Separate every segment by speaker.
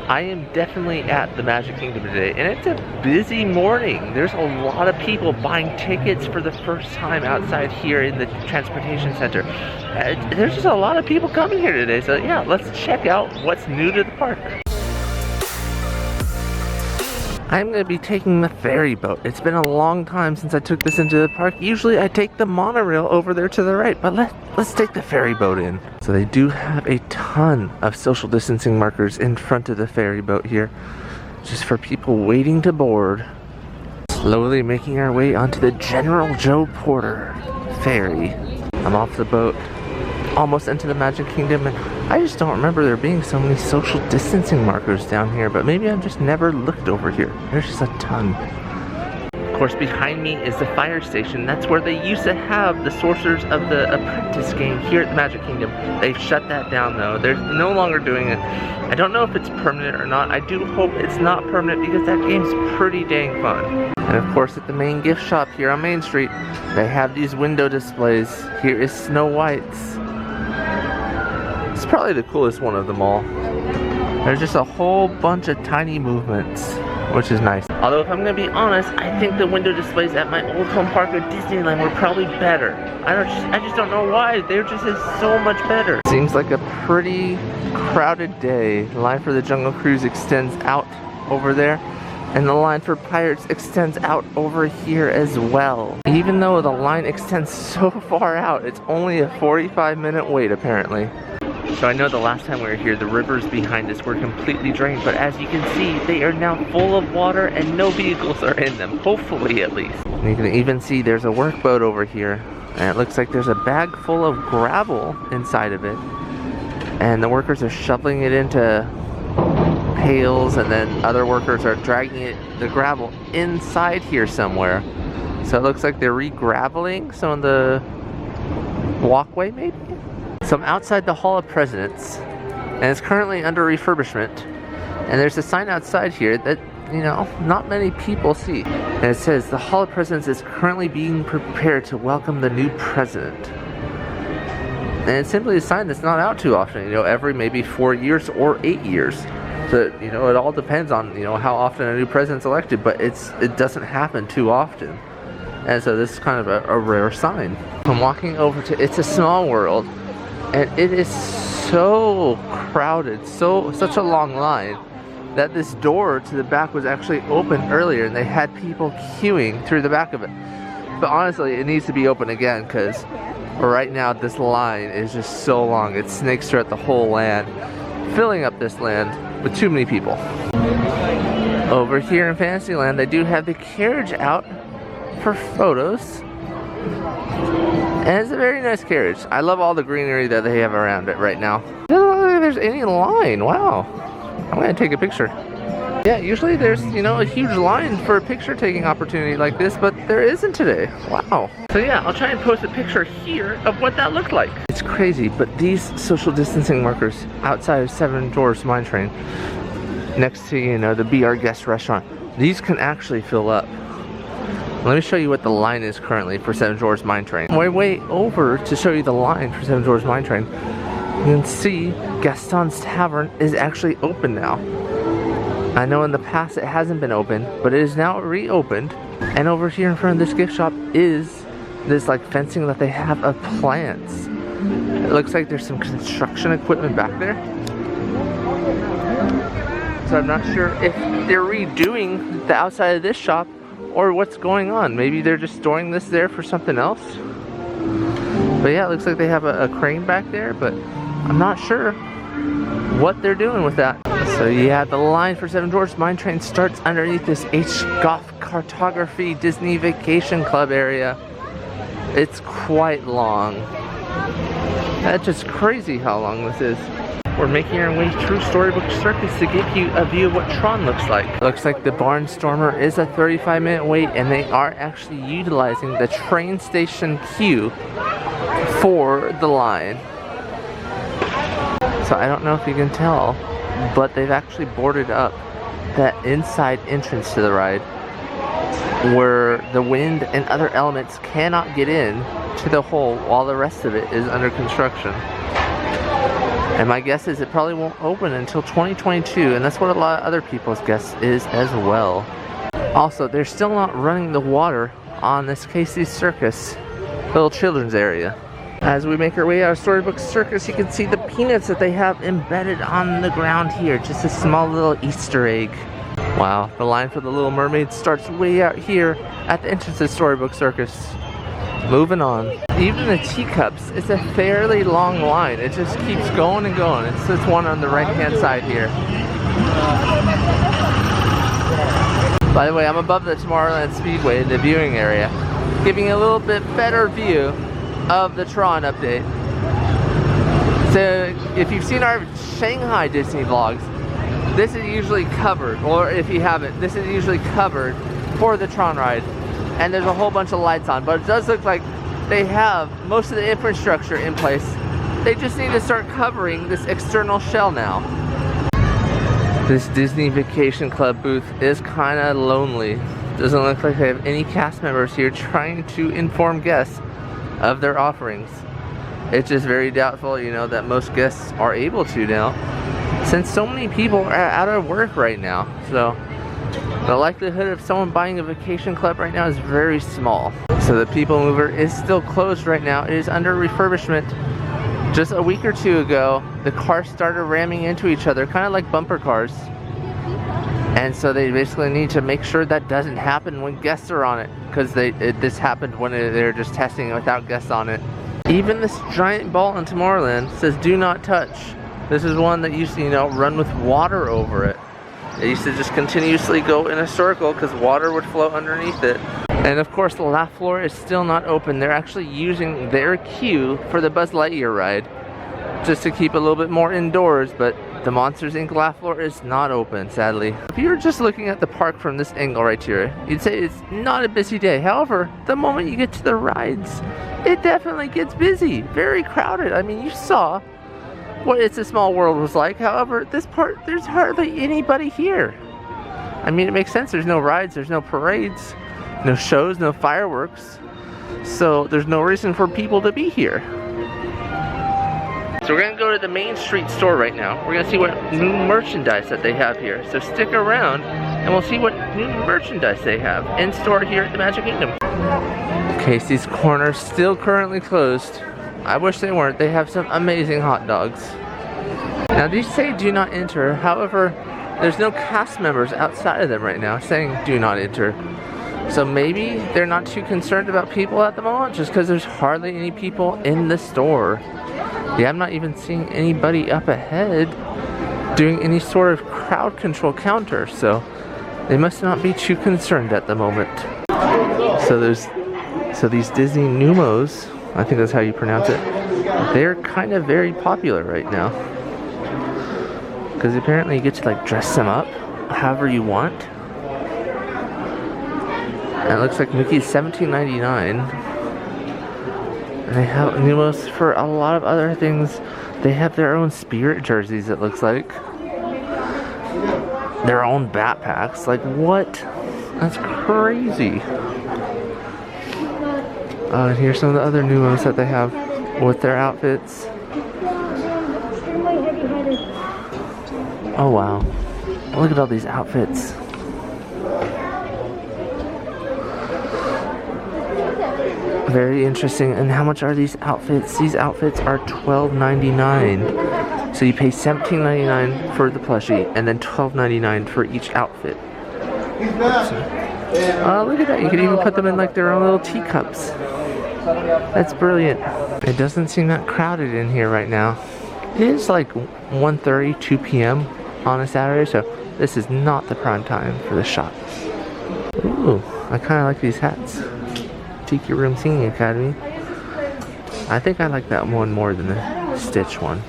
Speaker 1: I am definitely at the Magic Kingdom today, and it's a busy morning. There's a lot of people buying tickets for the first time outside here in the transportation center. There's just a lot of people coming here today, so yeah, let's check out what's new to the park. I'm going to be taking the ferry boat. It's been a long time since I took this into the park. Usually I take the monorail over there to the right, but let's take the ferry boat in. So they do have a ton of social distancing markers in front of the ferry boat here, just for people waiting to board. Slowly making our way onto the General Joe Porter ferry. I'm off the boat, almost into the Magic Kingdom, and I just don't remember there being so many social distancing markers down here, but maybe I've just never looked over here. There's just a ton. Of course, behind me is the fire station. That's where they used to have the Sorcerers of the Apprentice game here at the Magic Kingdom. They've shut that down though. They're no longer doing it. I don't know if it's permanent or not. I do hope it's not permanent because that game's pretty dang fun. And of course, at the main gift shop here on Main Street, they have these window displays. Here is Snow White's. It's probably the coolest one of them all. There's just a whole bunch of tiny movements, which is nice. Although if I'm gonna be honest, I think the window displays at my old home park at Disneyland were probably better. I just don't know why. They're just so much better. Seems like a pretty crowded day. The line for the Jungle Cruise extends out over there, and the line for Pirates extends out over here as well. Even though the line extends so far out, it's only a 45-minute wait apparently. So I know the last time we were here, the rivers behind us were completely drained, but as you can see, they are now full of water and no vehicles are in them, hopefully at least. And you can even see there's a workboat over here, and it looks like there's a bag full of gravel inside of it. And the workers are shoveling it into pails, and then other workers are dragging the gravel inside here somewhere. So it looks like they're re-graveling some of the walkway maybe? So I'm outside the Hall of Presidents, and it's currently under refurbishment. And there's a sign outside here that, you know, not many people see. And it says, the Hall of Presidents is currently being prepared to welcome the new president. And it's simply a sign that's not out too often, you know, every maybe 4 years or 8 years. So, you know, it all depends on, you know, how often a new president's elected, but it doesn't happen too often. And so this is kind of a rare sign. I'm walking over to It's a Small World, and it is so crowded, such a long line, that this door to the back was actually open earlier, and they had people queuing through the back of it. But honestly, it needs to be open again, because right now this line is just so long. It snakes throughout the whole land, filling up this land with too many people. Over here in Fantasyland, they do have the carriage out for photos. And it's a very nice carriage. I love all the greenery that they have around it right now. It doesn't look like there's any line. Wow. I'm gonna take a picture. Yeah, usually there's, you know, a huge line for a picture taking opportunity like this, but there isn't today. Wow. So yeah, I'll try and post a picture here of what that looked like. It's crazy, but these social distancing markers outside of Seven Dwarfs Mine Train, next to, you know, the Be Our Guest restaurant, these can actually fill up. Let me show you what the line is currently for Seven Dwarfs Mine Train. On my way over to show you the line for Seven Dwarfs Mine Train, you can see Gaston's Tavern is actually open now. I know in the past it hasn't been open, but it is now reopened. And over here in front of this gift shop is this like fencing that they have of plants. It looks like there's some construction equipment back there. So I'm not sure if they're redoing the outside of this shop or what's going on. Maybe they're just storing this there for something else. But yeah, it looks like they have a crane back there, but I'm not sure what they're doing with that. So yeah, the line for Seven Dwarfs Mine Train starts underneath this H. Goff Cartography Disney Vacation Club area. It's quite long. That's just crazy how long this is. We're making our way through Storybook Circus to give you a view of what Tron looks like. Looks like the Barnstormer is a 35-minute wait, and they are actually utilizing the train station queue for the line. So I don't know if you can tell, but they've actually boarded up that inside entrance to the ride where the wind and other elements cannot get in to the hole while the rest of it is under construction. And my guess is it probably won't open until 2022, and that's what a lot of other people's guess is as well. Also, they're still not running the water on this Casey's Circus little children's area. As we make our way out of Storybook Circus, you can see the peanuts that they have embedded on the ground here. Just a small little Easter egg. Wow, the line for the Little Mermaid starts way out here at the entrance of Storybook Circus. Moving on. Even the teacups, it's a fairly long line. It just keeps going and going. It's this one on the right hand side here. By the way, I'm above the Tomorrowland Speedway, the viewing area, giving a little bit better view of the Tron update. So if you've seen our Shanghai Disney vlogs, this is usually covered, or if you haven't, this is usually covered for the Tron ride. And there's a whole bunch of lights on, but it does look like they have most of the infrastructure in place. They just need to start covering this external shell now. This Disney Vacation Club booth is kind of lonely. Doesn't look like they have any cast members here trying to inform guests of their offerings. It's just very doubtful, you know, that most guests are able to now, since so many people are out of work right now. So the likelihood of someone buying a vacation club right now is very small. So the People Mover is still closed right now. It is under refurbishment. Just a week or two ago, the cars started ramming into each other, kind of like bumper cars. And so they basically need to make sure that doesn't happen when guests are on it, because this happened when they're just testing it without guests on it. Even this giant ball in Tomorrowland says do not touch. This is one that used to, you know, run with water over it. It used to just continuously go in a circle because water would flow underneath it. And of course the laugh floor is still not open. They're actually using their queue for the Buzz Lightyear ride, just to keep a little bit more indoors, but the Monsters Inc. laugh floor is not open, sadly. If you were just looking at the park from this angle right here, you'd say it's not a busy day. However, the moment you get to the rides, it definitely gets busy, very crowded. I mean, you saw what It's a Small World was like. However, this part, there's hardly anybody here. I mean, it makes sense. There's no rides, there's no parades, no shows, no fireworks. So there's no reason for people to be here. So we're gonna go to the Main Street store right now. We're gonna see what new merchandise that they have here. So stick around and we'll see what new merchandise they have in store here at the Magic Kingdom. Casey's Corner still currently closed. I wish they weren't. They have some amazing hot dogs. Now these say do not enter. However, there's no cast members outside of them right now saying do not enter. So maybe they're not too concerned about people at the moment, just because there's hardly any people in the store. Yeah, I'm not even seeing anybody up ahead doing any sort of crowd control counter, so they must not be too concerned at the moment. So these Disney Numos, I think that's how you pronounce it, they're kind of very popular right now. Because apparently you get to like dress them up however you want. And it looks like Mickey's $17.99. And they have Numos for a lot of other things. They have their own Spirit jerseys, it looks like. Their own backpacks. Like, what? That's crazy. And here's some of the other Numos that they have with their outfits. Oh, wow. Look at all these outfits. Very interesting. And how much are these outfits? These outfits are $12.99. So you pay $17.99 for the plushie and then $12.99 for each outfit. Look at that. You can even put them in like their own little teacups. That's brilliant. It doesn't seem that crowded in here right now. It is like 1:30, 2 p.m. on a Saturday, so this is not the prime time for the shops. Ooh, I kind of like these hats. Tiki Room Singing Academy. I think I like that one more than the Stitch one.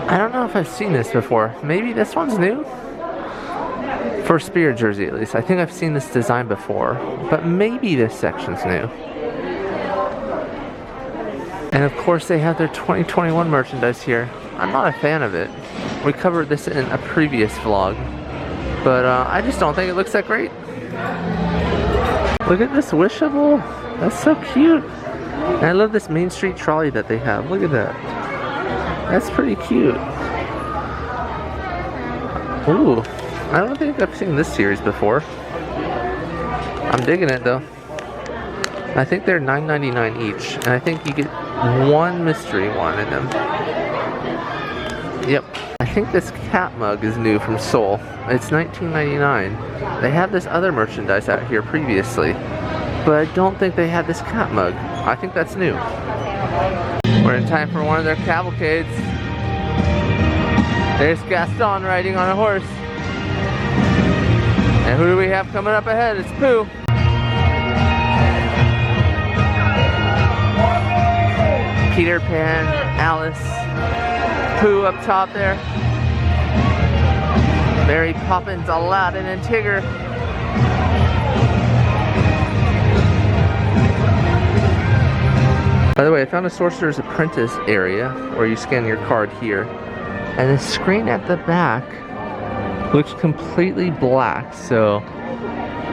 Speaker 1: I don't know if I've seen this before. Maybe this one's new? For Spirit jersey at least. I think I've seen this design before. But maybe this section's new. And of course they have their 2021 merchandise here. I'm not a fan of it. We covered this in a previous vlog. But I just don't think it looks that great. Look at this Wishable. That's so cute. And I love this Main Street trolley that they have. Look at that. That's pretty cute. Ooh, I don't think I've seen this series before. I'm digging it though. I think they're $9.99 each, and I think you get one mystery one in them. Yep. I think this cat mug is new from Seoul. It's $19.99. They had this other merchandise out here previously, but I don't think they had this cat mug. I think that's new. We're in time for one of their cavalcades. There's Gaston riding on a horse. And who do we have coming up ahead? It's Pooh. Peter Pan, Alice, Pooh up top there. Mary Poppins, Aladdin, and Tigger. By the way, I found a Sorcerers Apprentice area where you scan your card here. And the screen at the back looks completely black, so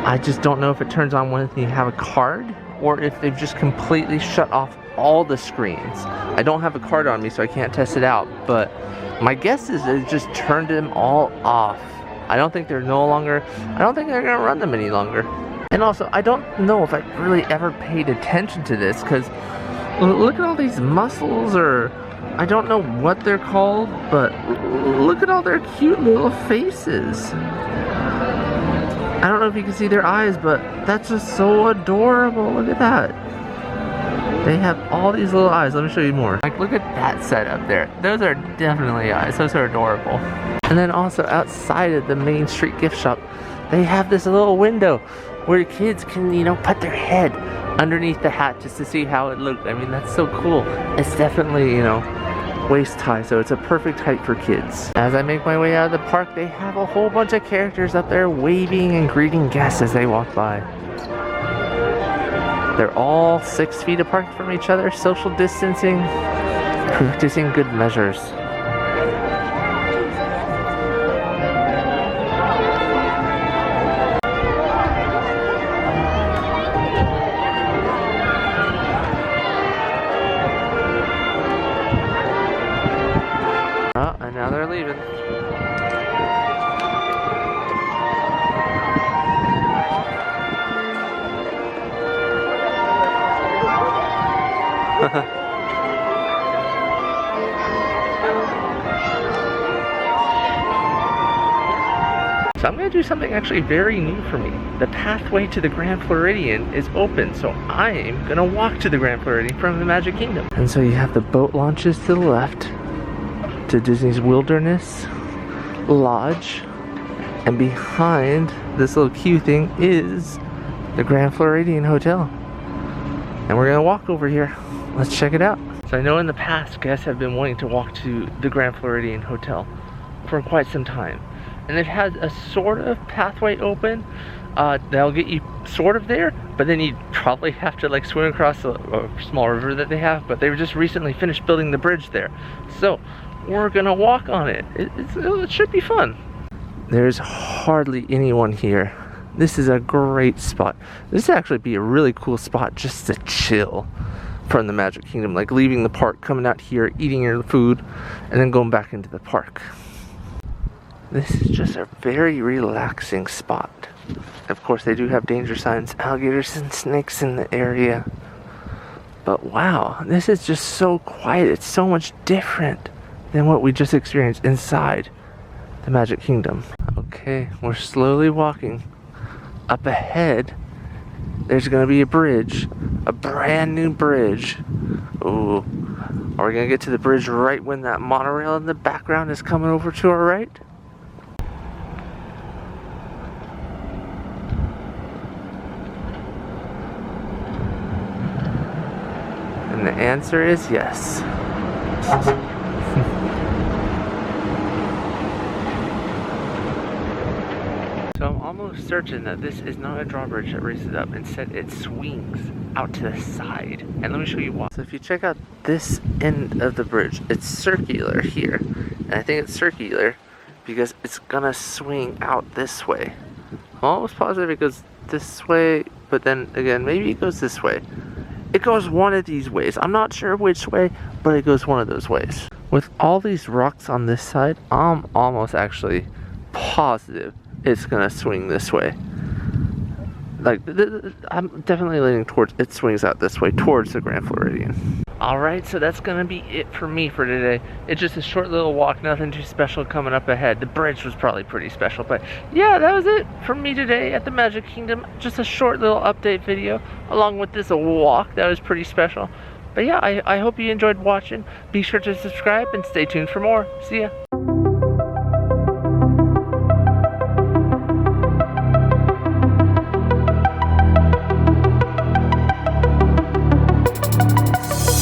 Speaker 1: I just don't know if it turns on when you have a card or if they've just completely shut off all the screens. I don't have a card on me, so I can't test it out, but my guess is it just turned them all off. I don't think they're gonna run them any longer. And also, I don't know if I really ever paid attention to this, because look at all these muscles, or I don't know what they're called, but look at all their cute little faces. I don't know if you can see their eyes, but that's just so adorable. Look at that. They have all these little eyes. Let me show you more. Like, look at that setup there. Those are definitely eyes. Those are adorable. And then also outside of the Main Street gift shop, they have this little window where kids can, you know, put their head underneath the hat just to see how it looked. I mean, that's so cool. It's definitely, you know, waist high, so it's a perfect height for kids. As I make my way out of the park, they have a whole bunch of characters up there waving and greeting guests as they walk by. They're all 6 feet apart from each other, social distancing, practicing good measures. And now they're leaving. So I'm going to do something actually very new for me. The pathway to the Grand Floridian is open, so I am going to walk to the Grand Floridian from the Magic Kingdom. And so you have the boat launches to the left, to Disney's Wilderness Lodge, and behind this little queue thing is the Grand Floridian Hotel. And we're going to walk over here. Let's check it out. So I know in the past guests have been wanting to walk to the Grand Floridian Hotel for quite some time. And they've had a sort of pathway open. They'll get you sort of there, but then you probably have to like swim across a small river that they have, but they were just recently finished building the bridge there. So we're gonna walk on it. It should be fun. There's hardly anyone here. This is a great spot. This would actually be a really cool spot just to chill from the Magic Kingdom, like leaving the park, coming out here, eating your food, and then going back into the park. This is just a very relaxing spot. Of course, they do have danger signs, alligators and snakes in the area. But wow, this is just so quiet. It's so much different than what we just experienced inside the Magic Kingdom. Okay, we're slowly walking. Up ahead, there's gonna be a bridge, a brand new bridge. Ooh, are we gonna get to the bridge right when that monorail in the background is coming over to our right? And the answer is yes. So I'm almost certain that this is not a drawbridge that raises up. Instead, it swings out to the side. And let me show you why. So if you check out this end of the bridge, it's circular here. And I think it's circular because it's gonna swing out this way. I'm almost positive it goes this way, but then again, maybe it goes this way. It goes one of these ways. I'm not sure which way, but it goes one of those ways. With all these rocks on this side, I'm almost actually positive it's gonna swing this way. Like, I'm definitely leaning towards it swings out this way, towards the Grand Floridian. Alright, so that's gonna be it for me for today. It's just a short little walk, nothing too special coming up ahead. The bridge was probably pretty special, but yeah, that was it for me today at the Magic Kingdom. Just a short little update video, along with this walk that was pretty special. But yeah, I hope you enjoyed watching. Be sure to subscribe and stay tuned for more. See ya.